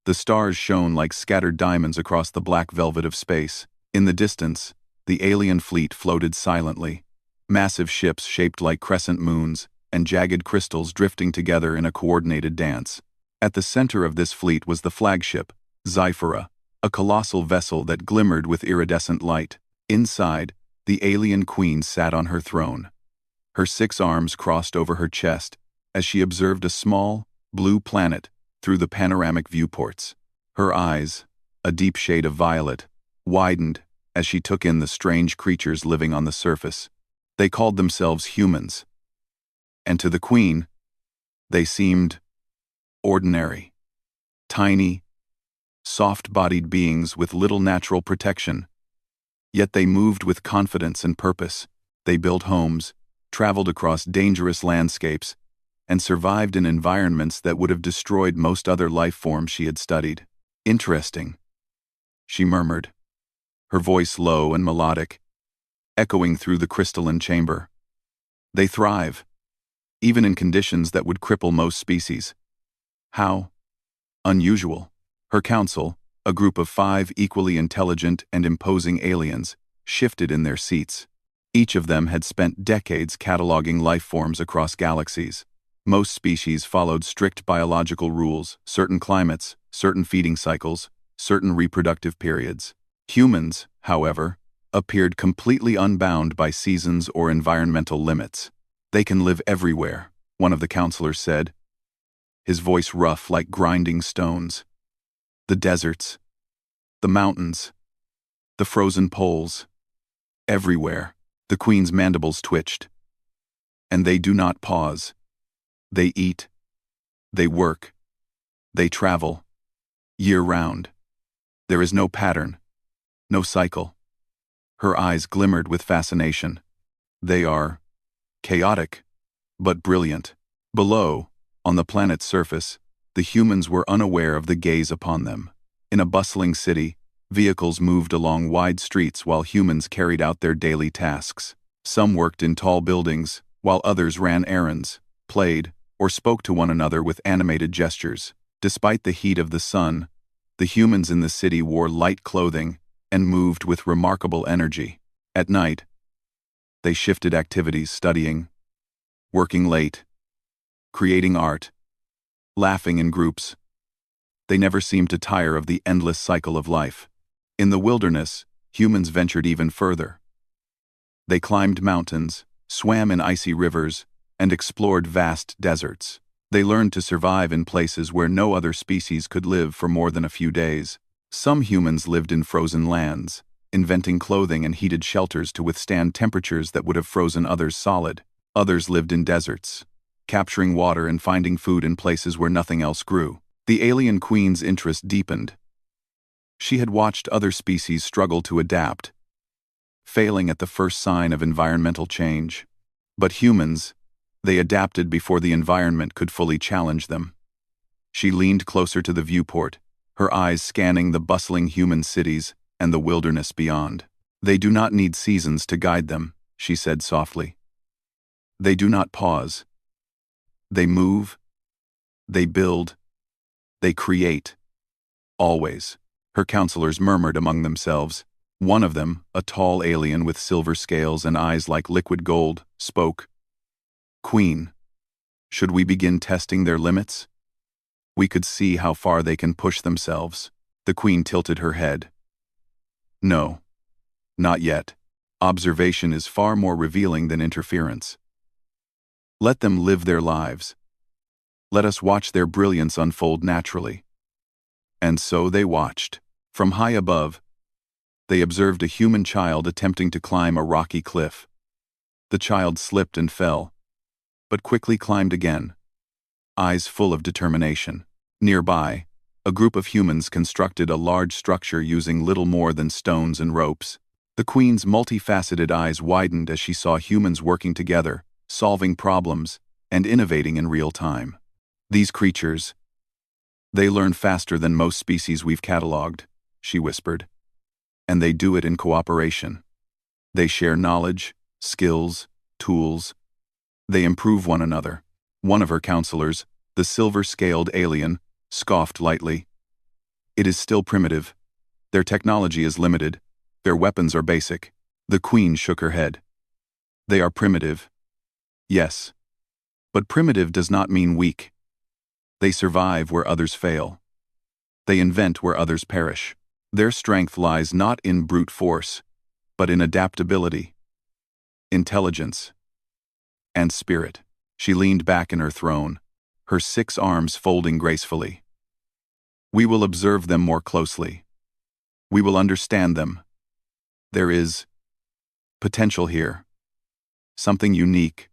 The stars shone like scattered diamonds across the black velvet of space. In the distance, the alien fleet floated silently, massive ships shaped like crescent moons, and jagged crystals drifting together in a coordinated dance. At the center of this fleet was the flagship, Zyphera, a colossal vessel that glimmered with iridescent light. Inside, the alien queen sat on her throne. Her 6 arms crossed over her chest as she observed a small, blue planet through the panoramic viewports. Her eyes, a deep shade of violet, widened as she took in the strange creatures living on the surface. They called themselves humans. And to the queen, they seemed ordinary. Tiny, soft-bodied beings with little natural protection. Yet they moved with confidence and purpose. They built homes, traveled across dangerous landscapes, and survived in environments that would have destroyed most other life forms she had studied. Interesting, she murmured, her voice low and melodic, echoing through the crystalline chamber. They thrive, even in conditions that would cripple most species. How unusual. Her council, a group of 5 equally intelligent and imposing aliens, shifted in their seats. Each of them had spent decades cataloging life forms across galaxies. Most species followed strict biological rules, certain climates, certain feeding cycles, certain reproductive periods. Humans, however, appeared completely unbound by seasons or environmental limits. They can live everywhere, one of the counselors said, his voice rough like grinding stones. The deserts, the mountains, the frozen poles. Everywhere, the queen's mandibles twitched. And they do not pause. They eat, they work, they travel, year-round. There is no pattern, no cycle. Her eyes glimmered with fascination. They are chaotic, but brilliant. Below, on the planet's surface, the humans were unaware of the gaze upon them. In a bustling city, vehicles moved along wide streets while humans carried out their daily tasks. Some worked in tall buildings, while others ran errands, played, or spoke to one another with animated gestures. Despite the heat of the sun, the humans in the city wore light clothing and moved with remarkable energy. At night, they shifted activities, studying, working late, creating art, laughing in groups. They never seemed to tire of the endless cycle of life. In the wilderness, humans ventured even further. They climbed mountains, swam in icy rivers, and explored vast deserts. They learned to survive in places where no other species could live for more than a few days. Some humans lived in frozen lands, inventing clothing and heated shelters to withstand temperatures that would have frozen others solid. Others lived in deserts, capturing water and finding food in places where nothing else grew. The alien queen's interest deepened. She had watched other species struggle to adapt, failing at the first sign of environmental change. But humans, they adapted before the environment could fully challenge them. She leaned closer to the viewport, her eyes scanning the bustling human cities and the wilderness beyond. They do not need seasons to guide them, she said softly. They do not pause. They move, they build, they create. Always. Her counselors murmured among themselves. One of them, a tall alien with silver scales and eyes like liquid gold, spoke. Queen, should we begin testing their limits? We could see how far they can push themselves. The queen tilted her head. No, not yet. Observation is far more revealing than interference. Let them live their lives. Let us watch their brilliance unfold naturally. And so they watched. From high above, they observed a human child attempting to climb a rocky cliff. The child slipped and fell, but quickly climbed again, eyes full of determination. Nearby, a group of humans constructed a large structure using little more than stones and ropes. The queen's multifaceted eyes widened as she saw humans working together, solving problems, and innovating in real time. These creatures, they learn faster than most species we've cataloged, she whispered. And they do it in cooperation. They share knowledge, skills, tools. They improve one another. One of her counselors, the silver-scaled alien, scoffed lightly. It is still primitive. Their technology is limited. Their weapons are basic. The Queen shook her head. They are primitive. Yes. But primitive does not mean weak. They survive where others fail. They invent where others perish. Their strength lies not in brute force, but in adaptability, intelligence, and spirit. She leaned back in her throne, her 6 arms folding gracefully. We will observe them more closely. We will understand them. There is potential here. Something unique.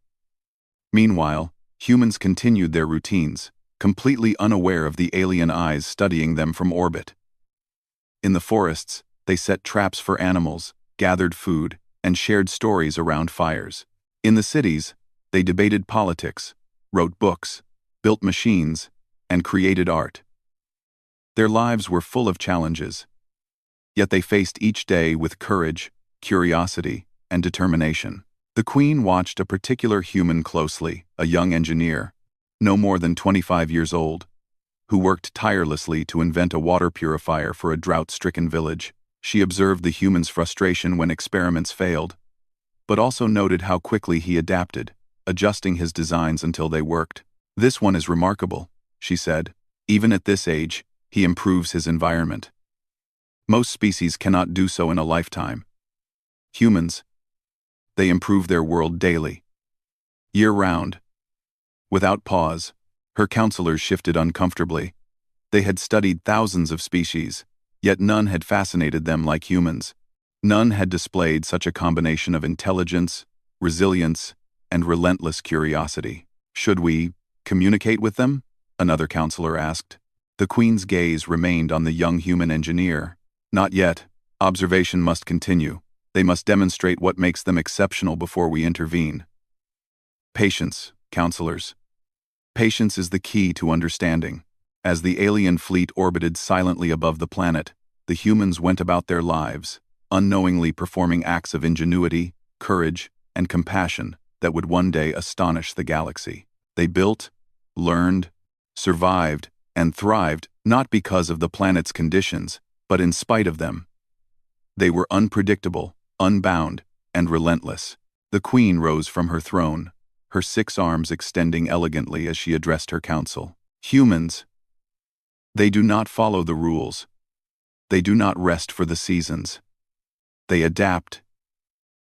Meanwhile, humans continued their routines, completely unaware of the alien eyes studying them from orbit. In the forests, they set traps for animals, gathered food, and shared stories around fires. In the cities, they debated politics, wrote books, built machines, and created art. Their lives were full of challenges, yet they faced each day with courage, curiosity, and determination. The Queen watched a particular human closely, a young engineer, no more than 25 years old, who worked tirelessly to invent a water purifier for a drought-stricken village. She observed the human's frustration when experiments failed, but also noted how quickly he adapted, adjusting his designs until they worked. "This one is remarkable," she said. "Even at this age, he improves his environment. Most species cannot do so in a lifetime. Humans, they improve their world daily, year-round." Without pause, her counselors shifted uncomfortably. They had studied thousands of species, yet none had fascinated them like humans. None had displayed such a combination of intelligence, resilience, and relentless curiosity. "Should we communicate with them?" another counselor asked. The Queen's gaze remained on the young human engineer. "Not yet. Observation must continue. They must demonstrate what makes them exceptional before we intervene." Patience, counselors. Patience is the key to understanding. As the alien fleet orbited silently above the planet, the humans went about their lives, unknowingly performing acts of ingenuity, courage, and compassion that would one day astonish the galaxy. They built, learned, survived, and thrived not because of the planet's conditions, but in spite of them. They were unpredictable, unbound, and relentless. The Queen rose from her throne, her 6 arms extending elegantly as she addressed her council. "Humans, they do not follow the rules. They do not rest for the seasons. They adapt,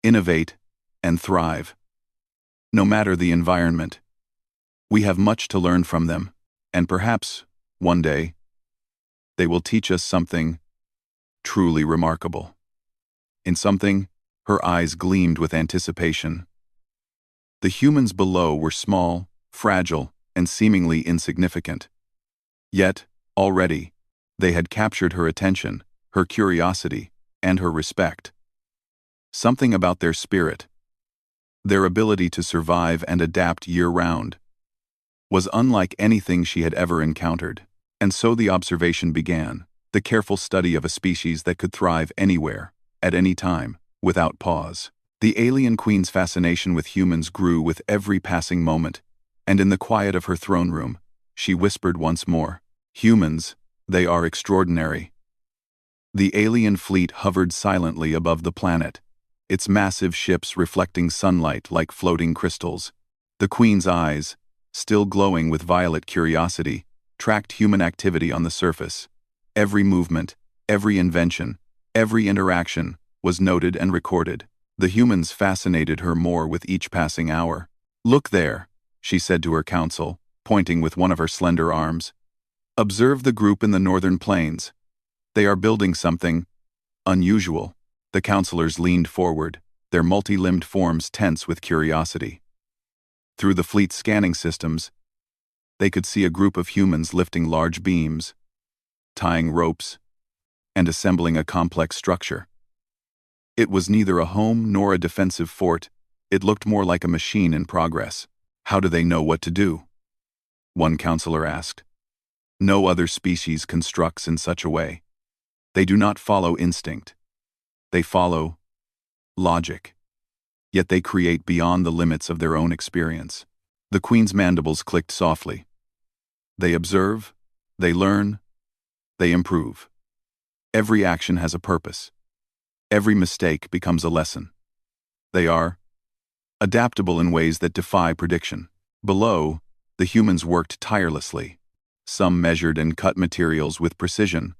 innovate, and thrive. No matter the environment. We have much to learn from them, and perhaps, one day, they will teach us something truly remarkable." In something, her eyes gleamed with anticipation. The humans below were small, fragile, and seemingly insignificant. Yet, already, they had captured her attention, her curiosity, and her respect. Something about their spirit, their ability to survive and adapt year-round, was unlike anything she had ever encountered. And so the observation began, the careful study of a species that could thrive anywhere, at any time, without pause. The alien queen's fascination with humans grew with every passing moment, and in the quiet of her throne room, she whispered once more, "Humans, they are extraordinary." The alien fleet hovered silently above the planet, its massive ships reflecting sunlight like floating crystals. The Queen's eyes, still glowing with violet curiosity, tracked human activity on the surface. Every movement, every invention, every interaction was noted and recorded. The humans fascinated her more with each passing hour. "Look there," she said to her council, pointing with one of her slender arms. "Observe the group in the northern plains. They are building something unusual." The counselors leaned forward, their multi-limbed forms tense with curiosity. Through the fleet's scanning systems, they could see a group of humans lifting large beams, tying ropes, and assembling a complex structure. It was neither a home nor a defensive fort. It looked more like a machine in progress. "How do they know what to do?" one counselor asked. "No other species constructs in such a way. They do not follow instinct. They follow logic. Yet they create beyond the limits of their own experience." The Queen's mandibles clicked softly. "They observe, they learn, They improve. Every action has a purpose. Every mistake becomes a lesson. They are adaptable in ways that defy prediction. Below, the humans worked tirelessly. Some measured and cut materials with precision,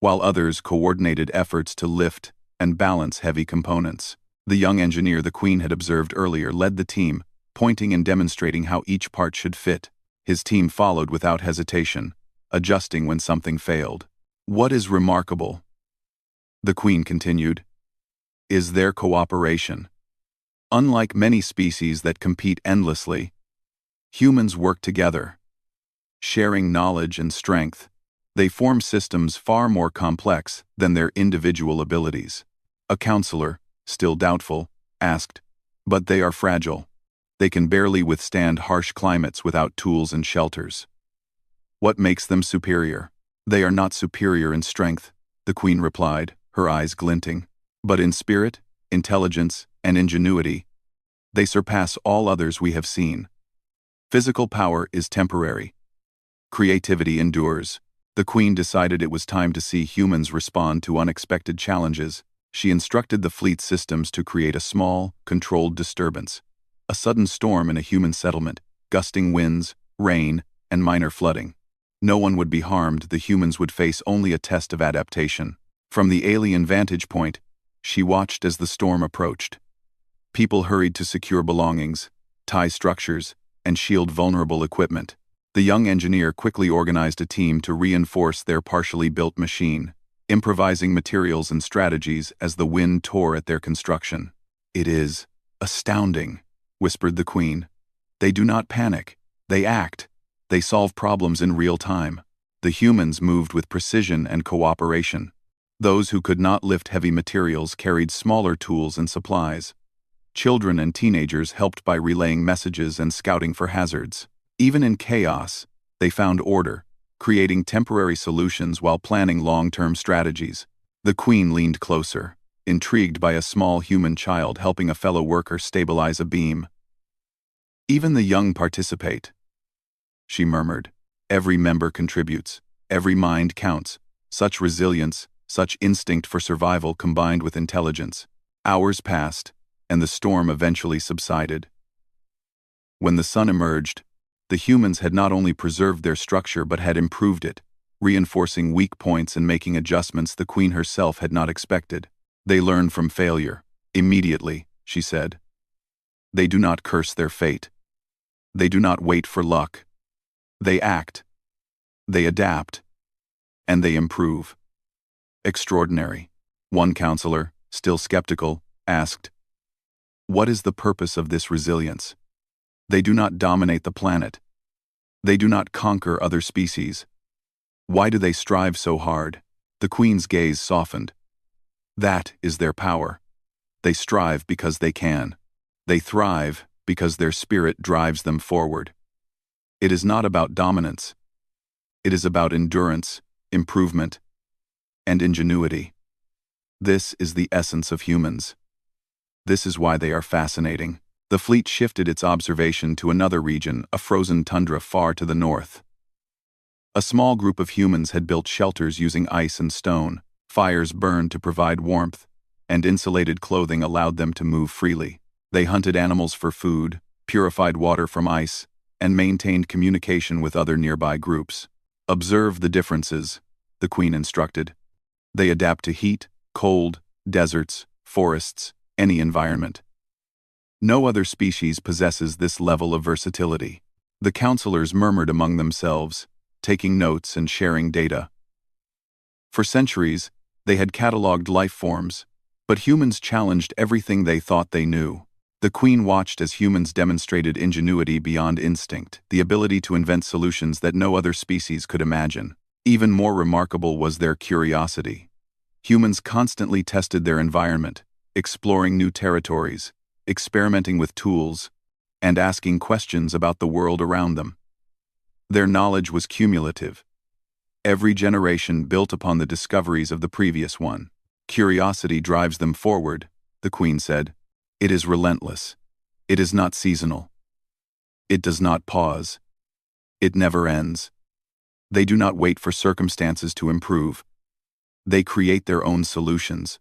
while others coordinated efforts to lift and balance heavy components. The young engineer the Queen had observed earlier led the team, pointing and demonstrating how each part should fit. His team followed without hesitation, adjusting when something failed. What is remarkable, the Queen continued, is their cooperation. Unlike many species that compete endlessly, humans work together. Sharing knowledge and strength, they form systems far more complex than their individual abilities. A counselor, still doubtful, asked, "But they are fragile. They can barely withstand harsh climates without tools and shelters. What makes them superior?" "They are not superior in strength," the Queen replied, her eyes glinting. "But in spirit, intelligence, and ingenuity, they surpass all others we have seen. Physical power is temporary. Creativity endures." The Queen decided it was time to see humans respond to unexpected challenges. She instructed the fleet systems to create a small, controlled disturbance. A sudden storm in a human settlement, gusting winds, rain, and minor flooding. No one would be harmed, the humans would face only a test of adaptation. From the alien vantage point, she watched as the storm approached. People hurried to secure belongings, tie structures, and shield vulnerable equipment. The young engineer quickly organized a team to reinforce their partially built machine, improvising materials and strategies as the wind tore at their construction. "It is astounding," whispered the Queen. "They do not panic. They act. They solve problems in real time." The humans moved with precision and cooperation. Those who could not lift heavy materials carried smaller tools and supplies. Children and teenagers helped by relaying messages and scouting for hazards. Even in chaos, they found order, creating temporary solutions while planning long-term strategies. The Queen leaned closer, intrigued by a small human child helping a fellow worker stabilize a beam. "Even the young participate," she murmured. "Every member contributes. Every mind counts. Such resilience, such instinct for survival combined with intelligence." Hours passed, and the storm eventually subsided. When the sun emerged, the humans had not only preserved their structure but had improved it, reinforcing weak points and making adjustments the Queen herself had not expected. "They learn from failure. Immediately," she said. "They do not curse their fate. They do not wait for luck. They act. They adapt. And they improve." "Extraordinary," one counselor, still skeptical, asked. "What is the purpose of this resilience? They do not dominate the planet. They do not conquer other species. Why do they strive so hard?" The Queen's gaze softened. "That is their power. They strive because they can. They thrive because their spirit drives them forward. It is not about dominance. It is about endurance, improvement, and ingenuity. This is the essence of humans. This is why they are fascinating." The fleet shifted its observation to another region, a frozen tundra far to the north. A small group of humans had built shelters using ice and stone. Fires burned to provide warmth, and insulated clothing allowed them to move freely. They hunted animals for food, purified water from ice, and maintained communication with other nearby groups. "Observe the differences," the Queen instructed. "They adapt to heat, cold, deserts, forests, any environment. No other species possesses this level of versatility." The counselors murmured among themselves, taking notes and sharing data. For centuries, they had catalogued life forms, but humans challenged everything they thought they knew. The Queen watched as humans demonstrated ingenuity beyond instinct, the ability to invent solutions that no other species could imagine. Even more remarkable was their curiosity. Humans constantly tested their environment, exploring new territories, experimenting with tools, and asking questions about the world around them. Their knowledge was cumulative. Every generation built upon the discoveries of the previous one. "Curiosity drives them forward," the Queen said. "It is relentless. It is not seasonal. It does not pause. It never ends." They do not wait for circumstances to improve. They create their own solutions,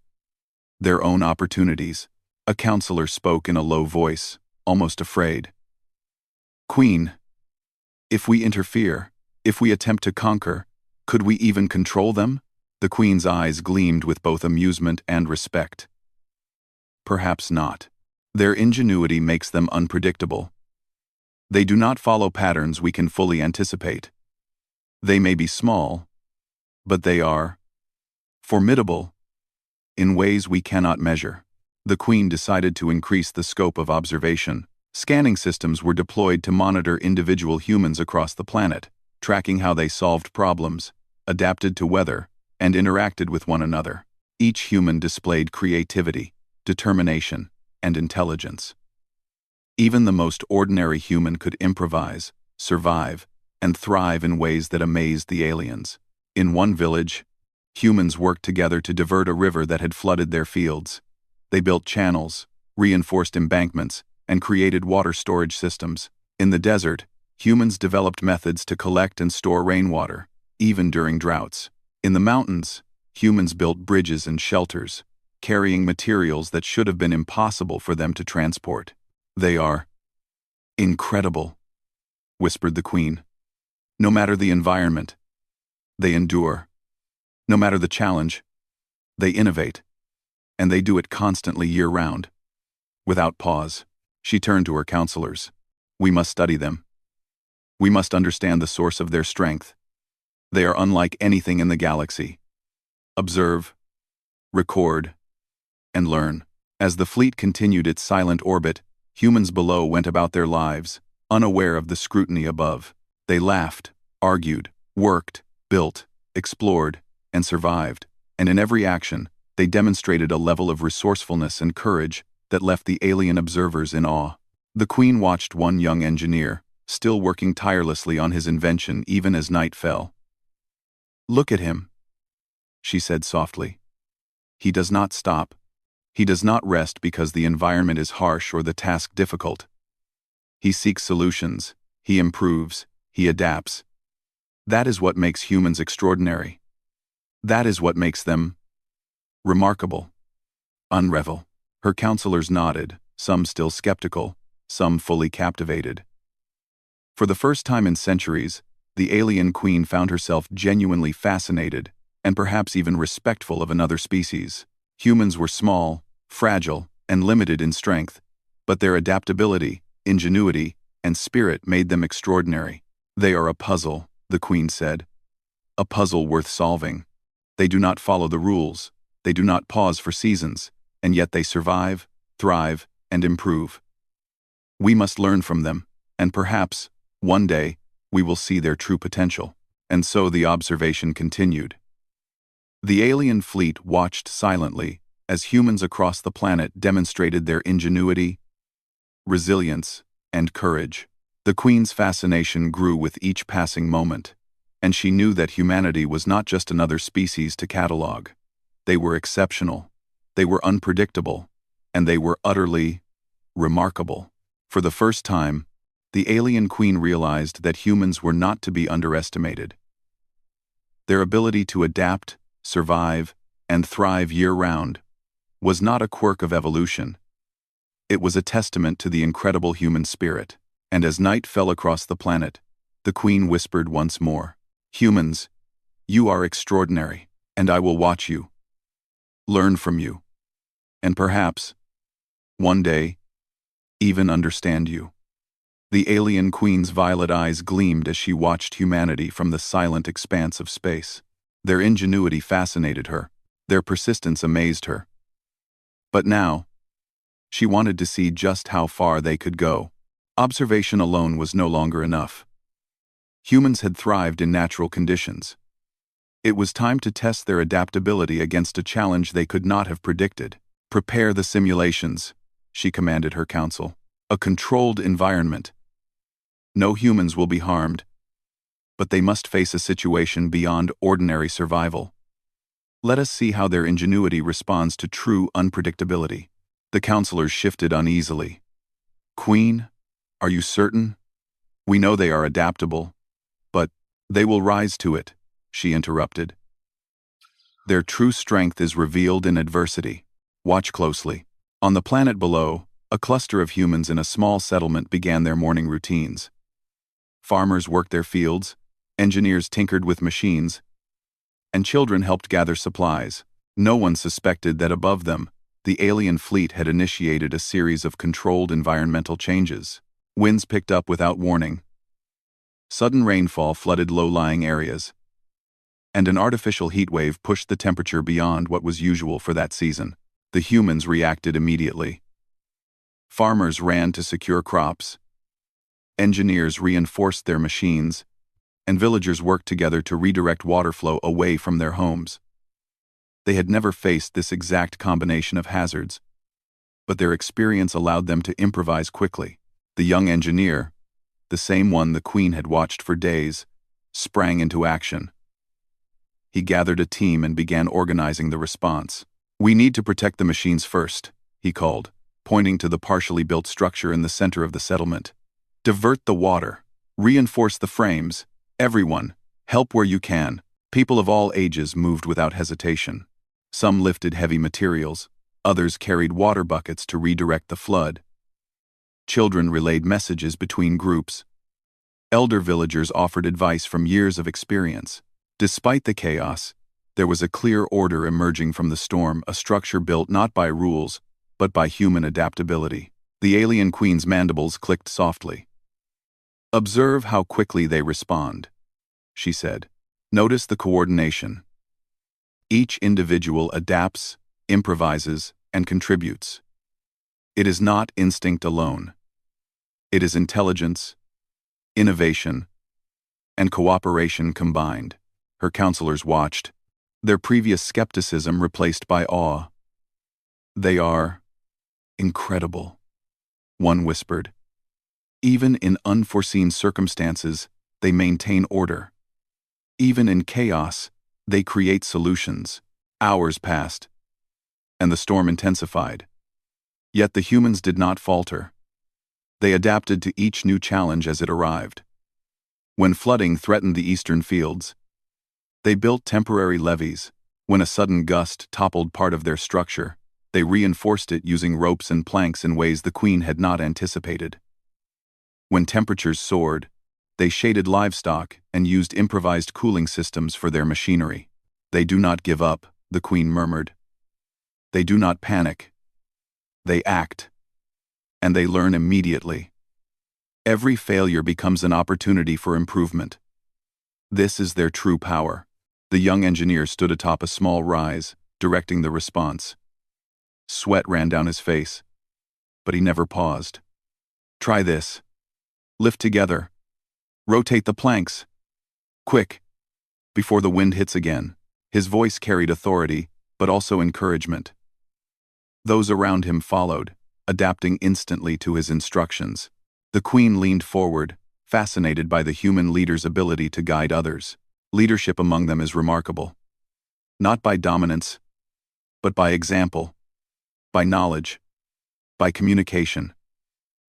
their own opportunities. A counselor spoke in a low voice, almost afraid. Queen, if we interfere, if we attempt to conquer, could we even control them? The Queen's eyes gleamed with both amusement and respect. Perhaps not. Their ingenuity makes them unpredictable. They do not follow patterns we can fully anticipate. They may be small, but they are formidable in ways we cannot measure. The Queen decided to increase the scope of observation. Scanning systems were deployed to monitor individual humans across the planet, tracking how they solved problems, adapted to weather, and interacted with one another. Each human displayed creativity, determination, and intelligence. Even the most ordinary human could improvise, survive, and thrive in ways that amazed the aliens. In one village, humans worked together to divert a river that had flooded their fields. They built channels, reinforced embankments, and created water storage systems. In the desert, humans developed methods to collect and store rainwater, even during droughts. In the mountains, humans built bridges and shelters, carrying materials that should have been impossible for them to transport. They are incredible, whispered the Queen. No matter the environment, they endure. No matter the challenge, they innovate. And they do it constantly year-round, without pause. She turned to her counselors. We must study them. We must understand the source of their strength. They are unlike anything in the galaxy. Observe, record, and learn. As the fleet continued its silent orbit, humans below went about their lives, unaware of the scrutiny above. They laughed, argued, worked, built, explored, and survived. And in every action, they demonstrated a level of resourcefulness and courage that left the alien observers in awe. The Queen watched one young engineer, still working tirelessly on his invention even as night fell. Look at him, she said softly. He does not stop. He does not rest because the environment is harsh or the task difficult. He seeks solutions, he improves, he adapts. That is what makes humans extraordinary. That is what makes them remarkable. Unrevel. Her counselors nodded, some still skeptical, some fully captivated. For the first time in centuries, the alien Queen found herself genuinely fascinated, and perhaps even respectful of another species. Humans were small, fragile, and limited in strength, but their adaptability, ingenuity, and spirit made them extraordinary. They are a puzzle, the Queen said. A puzzle worth solving. They do not follow the rules, they do not pause for seasons, and yet they survive, thrive, and improve. We must learn from them, and perhaps, one day, we will see their true potential. And so the observation continued. The alien fleet watched silently as humans across the planet demonstrated their ingenuity, resilience, and courage. The Queen's fascination grew with each passing moment, and she knew that humanity was not just another species to catalog. They were exceptional, they were unpredictable, and they were utterly remarkable. For the first time, the alien Queen realized that humans were not to be underestimated. Their ability to adapt, survive, and thrive year-round was not a quirk of evolution. It was a testament to the incredible human spirit. And as night fell across the planet, the Queen whispered once more, "Humans, you are extraordinary, and I will watch you, learn from you, and perhaps, one day, even understand you." The alien Queen's violet eyes gleamed as she watched humanity from the silent expanse of space. Their ingenuity fascinated her, their persistence amazed her. But now, she wanted to see just how far they could go. Observation alone was no longer enough. Humans had thrived in natural conditions. It was time to test their adaptability against a challenge they could not have predicted. Prepare the simulations, she commanded her council. A controlled environment. No humans will be harmed, but they must face a situation beyond ordinary survival. Let us see how their ingenuity responds to true unpredictability. The counselors shifted uneasily. Queen, are you certain? We know they are adaptable, but They will rise to it, she interrupted. Their true strength is revealed in adversity. Watch closely. On the planet below, a cluster of humans in a small settlement began their morning routines. Farmers worked their fields, engineers tinkered with machines, and children helped gather supplies. No one suspected that above them, the alien fleet had initiated a series of controlled environmental changes. Winds picked up without warning. Sudden rainfall flooded low-lying areas, and an artificial heatwave pushed the temperature beyond what was usual for that season. The humans reacted immediately. Farmers ran to secure crops. Engineers reinforced their machines, and villagers worked together to redirect water flow away from their homes. They had never faced this exact combination of hazards, but their experience allowed them to improvise quickly. The young engineer, the same one the Queen had watched for days, sprang into action. He gathered a team and began organizing the response. "We need to protect the machines first," he called, pointing to the partially built structure in the center of the settlement. "Divert the water. Reinforce the frames. Everyone, help where you can." People of all ages moved without hesitation. Some lifted heavy materials, others carried water buckets to redirect the flood. Children relayed messages between groups. Elder villagers offered advice from years of experience. Despite the chaos, there was a clear order emerging from the storm, a structure built not by rules, but by human adaptability. The alien queen's mandibles clicked softly. "Observe how quickly they respond," she said. "Notice the coordination. Each individual adapts, improvises, and contributes. It is not instinct alone. It is intelligence, innovation, and cooperation combined." Her counselors watched, their previous skepticism replaced by awe. "They are incredible," one whispered. "Even in unforeseen circumstances, they maintain order. Even in chaos, they create solutions." Hours passed, and the storm intensified. Yet the humans did not falter. They adapted to each new challenge as it arrived. When flooding threatened the eastern fields, they built temporary levees. When a sudden gust toppled part of their structure, they reinforced it using ropes and planks in ways the Queen had not anticipated. When temperatures soared, they shaded livestock and used improvised cooling systems for their machinery. "They do not give up," the Queen murmured. "They do not panic. They act. And they learn immediately. Every failure becomes an opportunity for improvement. This is their true power." The young engineer stood atop a small rise, directing the response. Sweat ran down his face, but he never paused. "Try this. Lift together. Rotate the planks. Quick, before the wind hits again." His voice carried authority, but also encouragement. Those around him followed, adapting instantly to his instructions. The Queen leaned forward, fascinated by the human leader's ability to guide others. Leadership among them is remarkable. Not by dominance, but by example, by knowledge, by communication.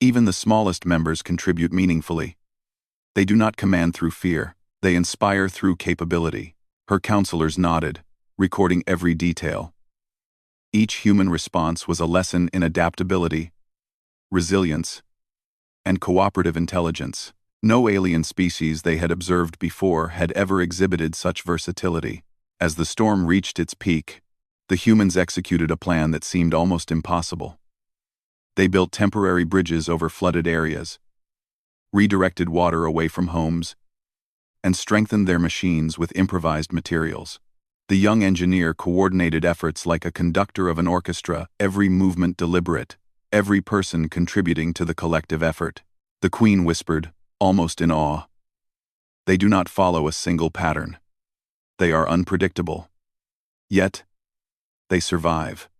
Even the smallest members contribute meaningfully. They do not command through fear, they inspire through capability. Her counselors nodded, recording every detail. Each human response was a lesson in adaptability, resilience, and cooperative intelligence. No alien species they had observed before had ever exhibited such versatility. As the storm reached its peak, the humans executed a plan that seemed almost impossible. They built temporary bridges over flooded areas, redirected water away from homes, and strengthened their machines with improvised materials. The young engineer coordinated efforts like a conductor of an orchestra, every movement deliberate, every person contributing to the collective effort. The Queen whispered, almost in awe. "They do not follow a single pattern. They are unpredictable. Yet, they survive.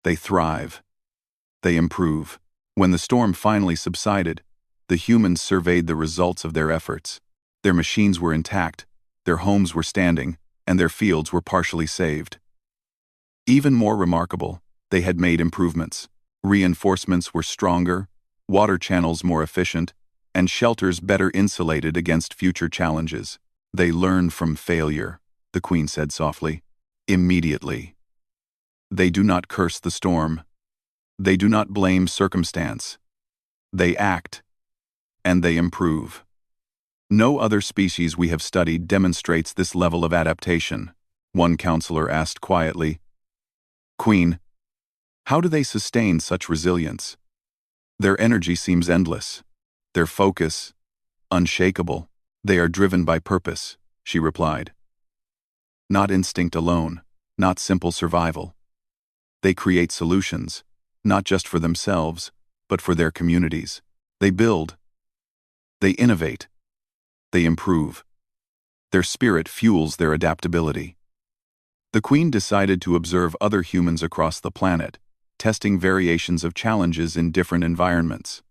They thrive. They improve." When the storm finally subsided, the humans surveyed the results of their efforts. Their machines were intact, their homes were standing, and their fields were partially saved. Even more remarkable, they had made improvements. Reinforcements were stronger, water channels more efficient, and shelters better insulated against future challenges. They learn from failure, the queen said softly. Immediately. They do not curse the storm. They do not blame circumstance. They act, and they improve. No other species we have studied demonstrates this level of adaptation, one counselor asked quietly. Queen, how do they sustain such resilience? Their energy seems endless. Their focus, unshakable. They are driven by purpose, she replied. Not instinct alone, not simple survival. They create solutions, not just for themselves, but for their communities. They build. They innovate. They improve. Their spirit fuels their adaptability. The queen decided to observe other humans across the planet, testing variations of challenges in different environments.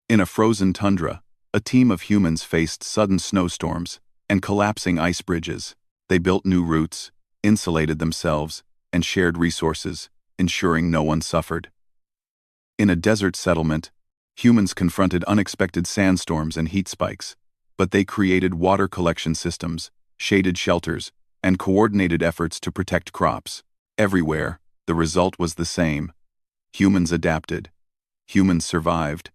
In a frozen tundra, a team of humans faced sudden snowstorms and collapsing ice bridges. They built new routes, insulated themselves, and shared resources, ensuring no one suffered. In a desert settlement, humans confronted unexpected sandstorms and heat spikes, but they created water collection systems, shaded shelters, and coordinated efforts to protect crops. Everywhere, the result was the same. Humans adapted. Humans survived.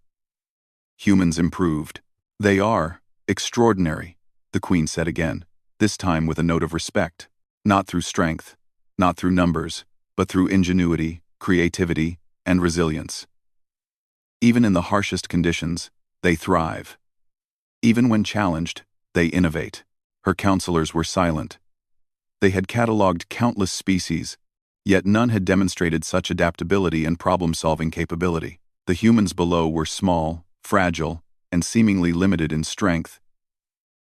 Humans improved. They are extraordinary, the queen said again, this time with a note of respect. Not through strength, not through numbers, but through ingenuity, creativity, and resilience. Even in the harshest conditions, they thrive. Even when challenged, they innovate. Her counselors were silent. They had catalogued countless species, yet none had demonstrated such adaptability and problem-solving capability. The humans below were small, fragile, and seemingly limited in strength.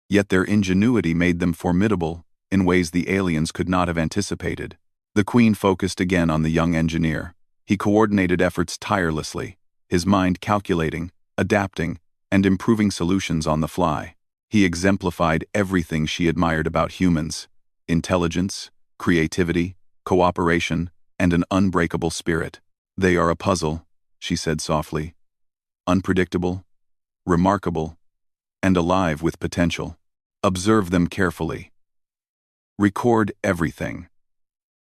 Yet their ingenuity made them formidable in ways the aliens could not have anticipated. The queen focused again on the young engineer. He coordinated efforts tirelessly, his mind calculating, adapting, and improving solutions on the fly. He exemplified everything she admired about humans: intelligence, creativity, cooperation, and an unbreakable spirit. They are a puzzle, she said softly. Unpredictable, remarkable, and alive with potential. Observe them carefully. Record everything.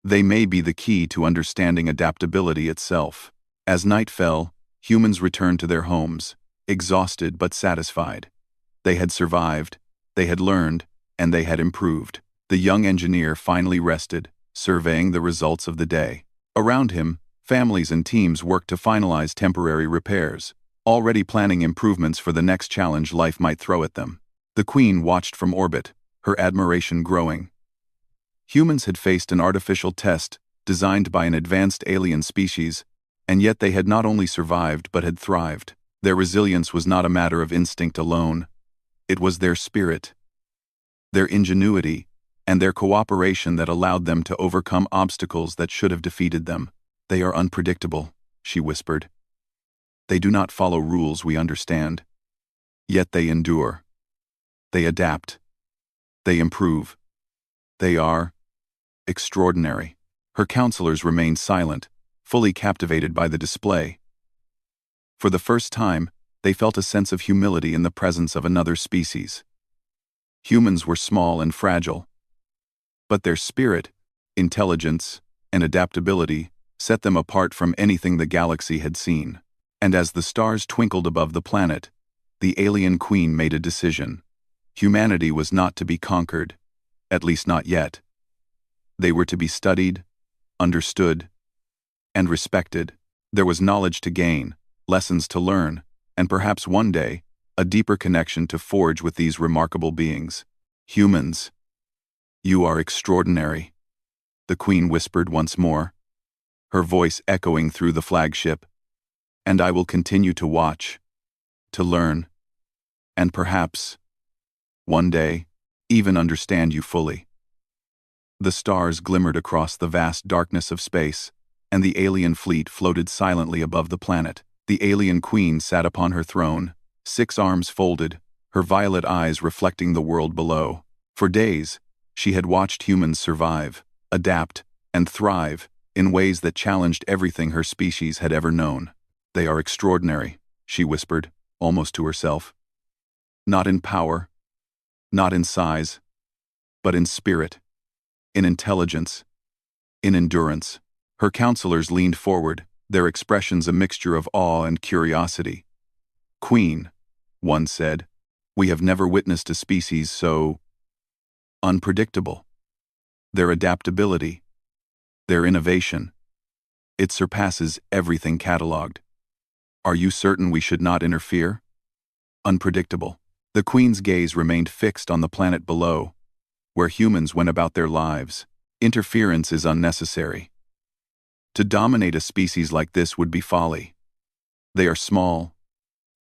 They may be the key to understanding adaptability itself. As night fell, humans returned to their homes, exhausted but satisfied. They had survived, they had learned, and they had improved. The young engineer finally rested, surveying the results of the day. Around him, families and teams worked to finalize temporary repairs, already planning improvements for the next challenge life might throw at them. The queen watched from orbit, her admiration growing. Humans had faced an artificial test designed by an advanced alien species, and yet they had not only survived but had thrived. Their resilience was not a matter of instinct alone. It was their spirit, their ingenuity, and their cooperation that allowed them to overcome obstacles that should have defeated them. They are unpredictable, she whispered. They do not follow rules we understand. Yet they endure. They adapt. They improve. They are extraordinary. Her counselors remained silent, fully captivated by the display. For the first time, they felt a sense of humility in the presence of another species. Humans were small and fragile, but their spirit, intelligence, and adaptability set them apart from anything the galaxy had seen. And as the stars twinkled above the planet, the alien queen made a decision. Humanity was not to be conquered, at least not yet. They were to be studied, understood, and respected. There was knowledge to gain, lessons to learn, and perhaps one day, a deeper connection to forge with these remarkable beings. Humans, you are extraordinary, the queen whispered once more, her voice echoing through the flagship. And I will continue to watch, to learn, and perhaps, one day, even understand you fully. The stars glimmered across the vast darkness of space, and the alien fleet floated silently above the planet. The alien queen sat upon her throne, 6 arms folded, her violet eyes reflecting the world below. For days, she had watched humans survive, adapt, and thrive in ways that challenged everything her species had ever known. They are extraordinary, she whispered, almost to herself. Not in power, not in size, but in spirit, in intelligence, in endurance. Her counselors leaned forward, their expressions a mixture of awe and curiosity. "Queen," one said, "we have never witnessed a species so unpredictable. Their adaptability, their innovation, it surpasses everything catalogued. Are you certain we should not interfere?" Unpredictable. The Queen's gaze remained fixed on the planet below, where humans went about their lives. Interference is unnecessary. To dominate a species like this would be folly. They are small,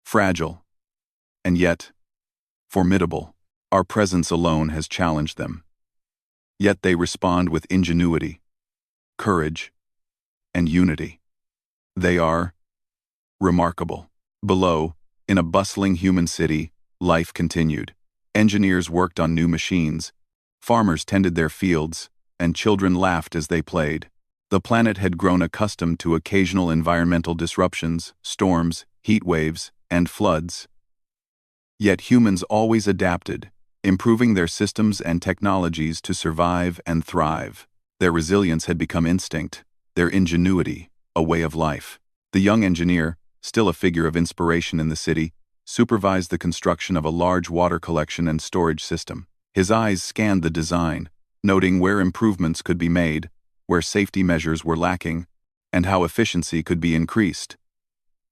fragile, and yet formidable. Our presence alone has challenged them. Yet they respond with ingenuity, courage, and unity. They are remarkable. Below, in a bustling human city, life continued. Engineers worked on new machines, farmers tended their fields, and children laughed as they played. The planet had grown accustomed to occasional environmental disruptions, storms, heat waves, and floods. Yet humans always adapted, improving their systems and technologies to survive and thrive. Their resilience had become instinct, their ingenuity a way of life. The young engineer, still a figure of inspiration in the city, supervised the construction of a large water collection and storage system. His eyes scanned the design, noting where improvements could be made, where safety measures were lacking, and how efficiency could be increased.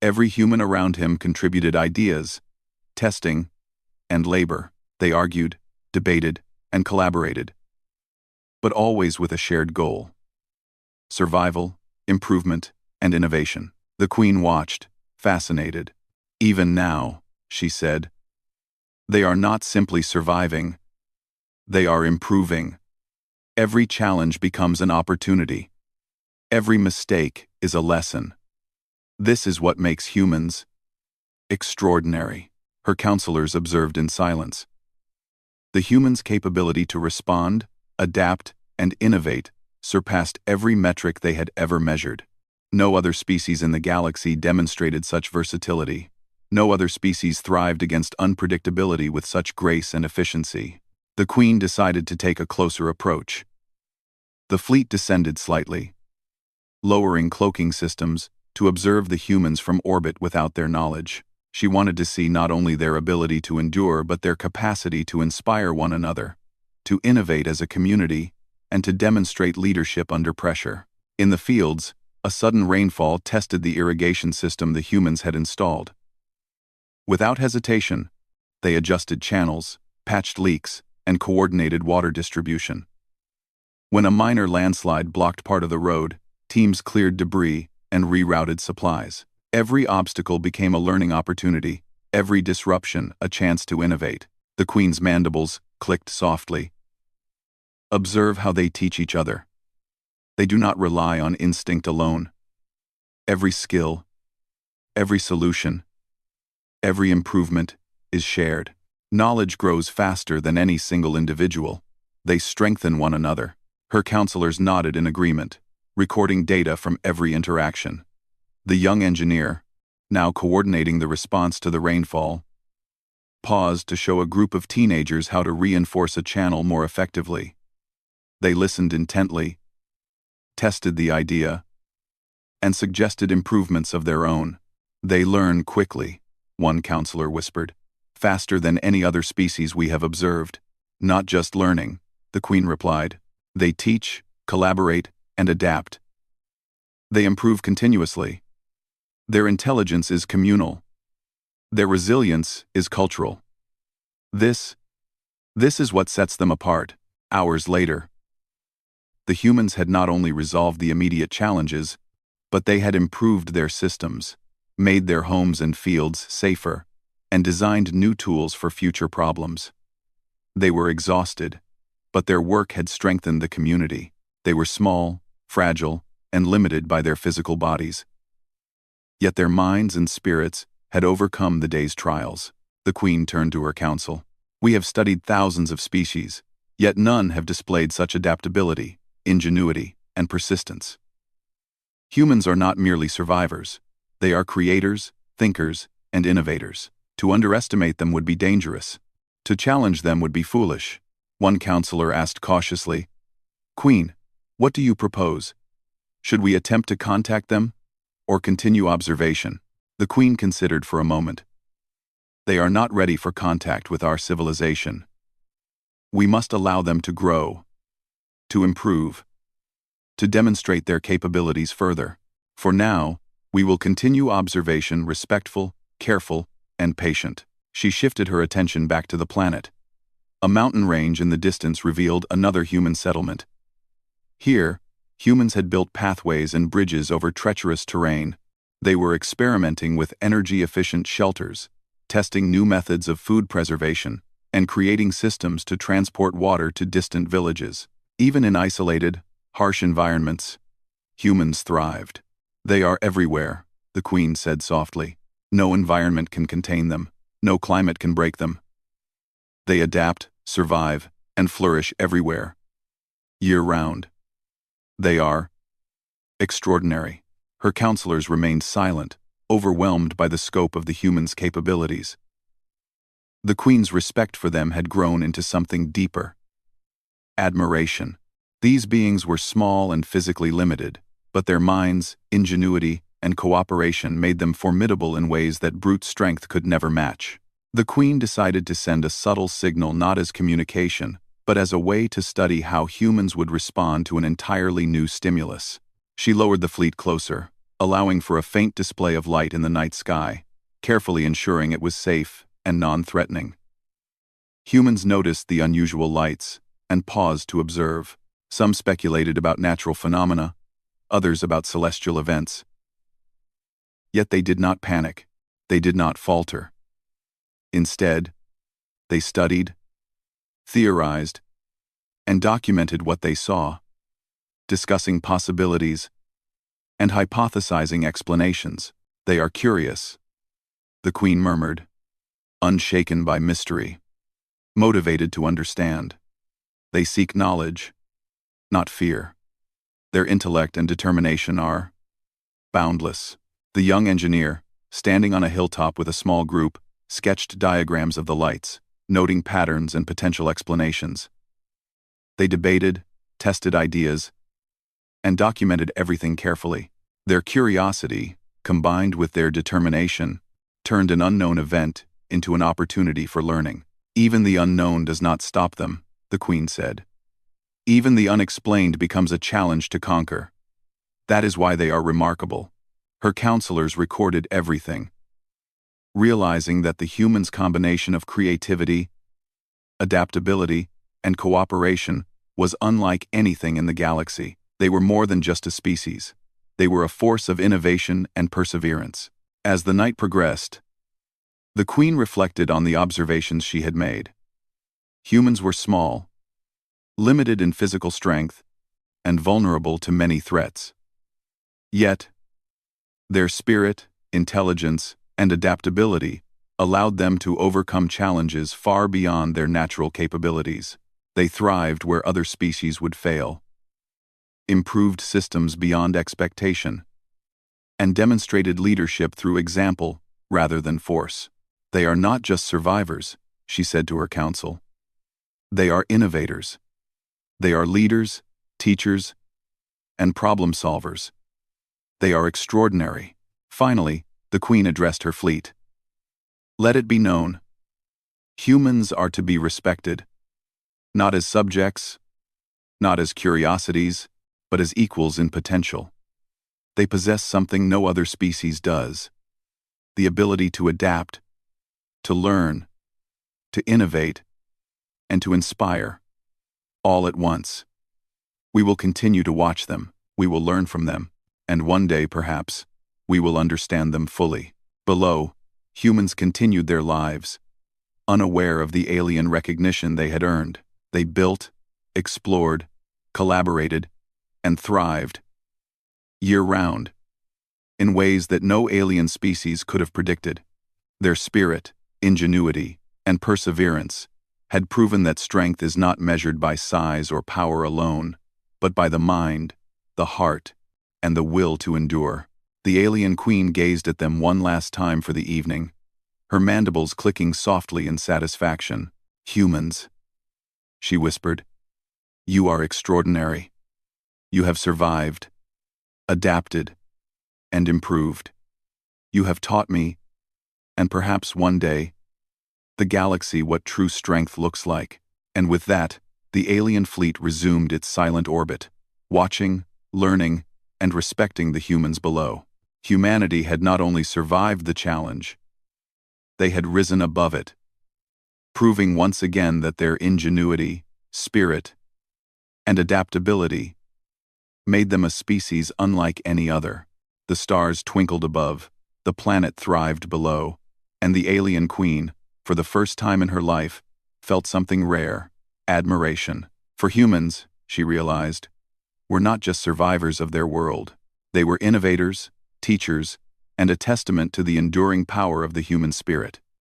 Every human around him contributed ideas, testing, and labor. They argued, debated, and collaborated, but always with a shared goal: survival, improvement, and innovation. The Queen watched, fascinated. "Even now," she said, "they are not simply surviving, they are improving. Every challenge becomes an opportunity. Every mistake is a lesson. This is what makes humans extraordinary." Her counselors observed in silence. The humans' capability to respond, adapt, and innovate surpassed every metric they had ever measured. No other species in the galaxy demonstrated such versatility. No other species thrived against unpredictability with such grace and efficiency. The Queen decided to take a closer approach. The fleet descended slightly, lowering cloaking systems to observe the humans from orbit without their knowledge. She wanted to see not only their ability to endure but their capacity to inspire one another, to innovate as a community, and to demonstrate leadership under pressure. In the fields, a sudden rainfall tested the irrigation system the humans had installed. Without hesitation, they adjusted channels, patched leaks, and coordinated water distribution. When a minor landslide blocked part of the road, teams cleared debris and rerouted supplies. Every obstacle became a learning opportunity, every disruption a chance to innovate. The Queen's mandibles clicked softly. Observe how they teach each other. They do not rely on instinct alone. Every skill, every solution, every improvement is shared. Knowledge grows faster than any single individual. They strengthen one another. Her counselors nodded in agreement, recording data from every interaction. The young engineer, now coordinating the response to the rainfall, paused to show a group of teenagers how to reinforce a channel more effectively. They listened intently, tested the idea, and suggested improvements of their own. "They learn quickly," one counselor whispered, "faster than any other species we have observed." "Not just learning," the Queen replied. "They teach, collaborate, and adapt. They improve continuously. Their intelligence is communal. Their resilience is cultural. This is what sets them apart." Hours later, the humans had not only resolved the immediate challenges, but they had improved their systems, made their homes and fields safer, and designed new tools for future problems. They were exhausted, but their work had strengthened the community. They were small, fragile, and limited by their physical bodies. Yet their minds and spirits had overcome the day's trials. The Queen turned to her council. "We have studied thousands of species, yet none have displayed such adaptability, ingenuity, and persistence. Humans are not merely survivors. They are creators, thinkers, and innovators. To underestimate them would be dangerous. To challenge them would be foolish. One counselor asked cautiously, "Queen, what do you propose? Should we attempt to contact them, or continue observation?" The queen considered for a moment. "They are not ready for contact with our civilization. We must allow them to grow, to improve, to demonstrate their capabilities further. For now, we will continue observation, respectful, careful, and patient." She shifted her attention back to the planet. A mountain range in the distance revealed another human settlement. Here, humans had built pathways and bridges over treacherous terrain. They were experimenting with energy-efficient shelters, testing new methods of food preservation, and creating systems to transport water to distant villages. Even in isolated, harsh environments, humans thrived. "They are everywhere," the queen said softly. "No environment can contain them. No climate can break them. They adapt, survive, and flourish everywhere, year-round. They are extraordinary." Her counselors remained silent, overwhelmed by the scope of the humans' capabilities. The queen's respect for them had grown into something deeper. Admiration. These beings were small and physically limited, but their minds, ingenuity, and cooperation made them formidable in ways that brute strength could never match. The queen decided to send a subtle signal not as communication, but as a way to study how humans would respond to an entirely new stimulus. She lowered the fleet closer, allowing for a faint display of light in the night sky, carefully ensuring it was safe and non-threatening. Humans noticed the unusual lights and paused to observe. Some speculated about natural phenomena, others about celestial events. Yet they did not panic. They did not falter. Instead, they studied, theorized, and documented what they saw, discussing possibilities and hypothesizing explanations. "They are curious," the queen murmured, unshaken by mystery, motivated to understand. "They seek knowledge, not fear. Their intellect and determination are boundless." The young engineer, standing on a hilltop with a small group, sketched diagrams of the lights, noting patterns and potential explanations. They debated, tested ideas, and documented everything carefully. Their curiosity, combined with their determination, turned an unknown event into an opportunity for learning. "Even the unknown does not stop them," the queen said. "Even the unexplained becomes a challenge to conquer. That is why they are remarkable." Her counselors recorded everything, realizing that the humans' combination of creativity, adaptability, and cooperation was unlike anything in the galaxy. They were more than just a species. They were a force of innovation and perseverance. As the night progressed, the queen reflected on the observations she had made. Humans were small, limited in physical strength, and vulnerable to many threats. Yet, their spirit, intelligence, and adaptability allowed them to overcome challenges far beyond their natural capabilities. They thrived where other species would fail, improved systems beyond expectation, and demonstrated leadership through example rather than force. "They are not just survivors," she said to her council. "They are innovators. They are leaders, teachers, and problem solvers. They are extraordinary." Finally, the queen addressed her fleet. "Let it be known, humans are to be respected, not as subjects, not as curiosities, but as equals in potential. They possess something no other species does: the ability to adapt, to learn, to innovate, and to inspire, all at once. We will continue to watch them, we will learn from them, and one day, perhaps, we will understand them fully." Below, humans continued their lives, unaware of the alien recognition they had earned. They built, explored, collaborated, and thrived, year-round, in ways that no alien species could have predicted. Their spirit, ingenuity, and perseverance had proven that strength is not measured by size or power alone, but by the mind, the heart, and the will to endure. The alien queen gazed at them one last time for the evening, her mandibles clicking softly in satisfaction. "Humans," she whispered, "you are extraordinary. You have survived, adapted, and improved. You have taught me, and perhaps one day, the galaxy what true strength looks like." And with that, the alien fleet resumed its silent orbit, watching, learning, and respecting the humans below. Humanity had not only survived the challenge, they had risen above it, proving once again that their ingenuity, spirit, and adaptability made them a species unlike any other. The stars twinkled above, the planet thrived below, and the alien queen, for the first time in her life, felt something rare: admiration. For humans, she realized, were not just survivors of their world. They were innovators, teachers, and a testament to the enduring power of the human spirit.